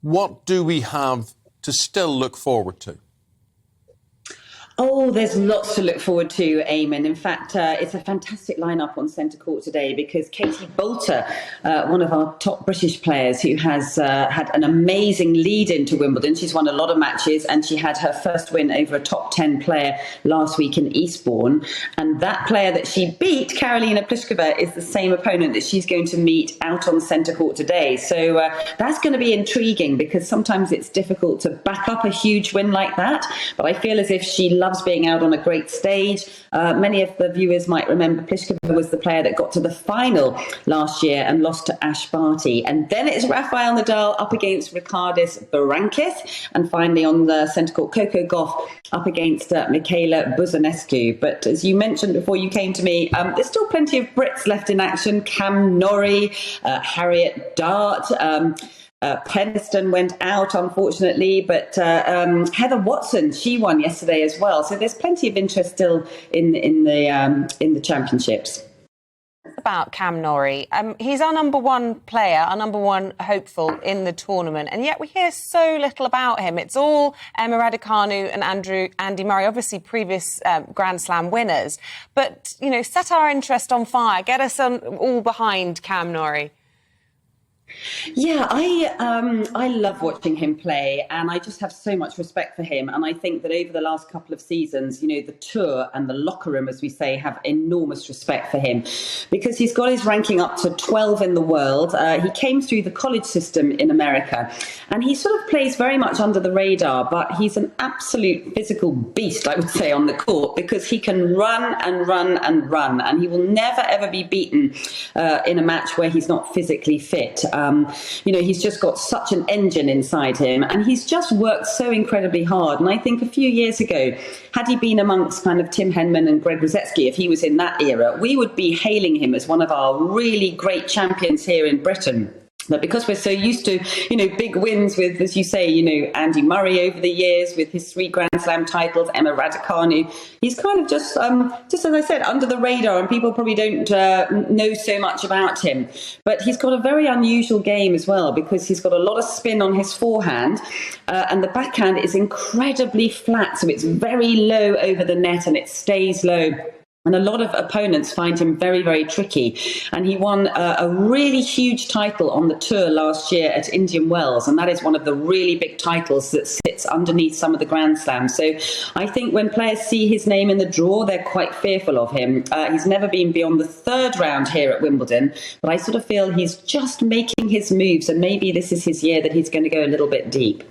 What do we have to still look forward to? Oh, there's lots to look forward to, Eamon. In fact, it's a fantastic lineup on centre court today because Katie Boulter, one of our top British players who has had an amazing lead into Wimbledon. She's won a lot of matches and she had her first win over a top 10 player last week in Eastbourne. And that player that she beat, Karolina Pliskova, is the same opponent that she's going to meet out on centre court today. So that's going to be intriguing because sometimes it's difficult to back up a huge win like that. But I feel as if she loves being out on a great stage. Many of the viewers might remember Pliskova was the player that got to the final last year and lost to Ash Barty. And then it's Rafael Nadal up against Ricardis Berankis. And finally on the centre court, Coco Gauff up against Michaela Buzanescu. But as you mentioned before you came to me, there's still plenty of Brits left in action. Cam Norrie, Harriet Dart, Peniston went out, unfortunately, but Heather Watson, she won yesterday as well. So there's plenty of interest still in the championships. About Cam Norrie, he's our number one player, our number one hopeful in the tournament, and yet we hear so little about him. It's all Emma Raducanu and Andy Murray, obviously previous Grand Slam winners. But set our interest on fire, get us all behind Cam Norrie. Yeah, I love watching him play and I just have so much respect for him. And I think that over the last couple of seasons, the tour and the locker room, as we say, have enormous respect for him because he's got his ranking up to 12 in the world. He came through the college system in America and he sort of plays very much under the radar, but he's an absolute physical beast, I would say, on the court because he can run and run and run and he will never, ever be beaten in a match where he's not physically fit. He's just got such an engine inside him and he's just worked so incredibly hard. And I think a few years ago, had he been amongst kind of Tim Henman and Greg Rosetsky, if he was in that era, we would be hailing him as one of our really great champions here in Britain. But because we're so used to, big wins with, as you say, Andy Murray over the years with his 3 Grand Slam titles, Emma Raducanu, he's kind of just as I said, under the radar and people probably don't know so much about him. But he's got a very unusual game as well because he's got a lot of spin on his forehand and the backhand is incredibly flat. So it's very low over the net and it stays low. And a lot of opponents find him very, very tricky. And he won a really huge title on the tour last year at Indian Wells. And that is one of the really big titles that sits underneath some of the Grand Slams. So I think when players see his name in the draw, they're quite fearful of him. He's never been beyond the 3rd round here at Wimbledon. But I sort of feel he's just making his moves. And maybe this is his year that he's going to go a little bit deep.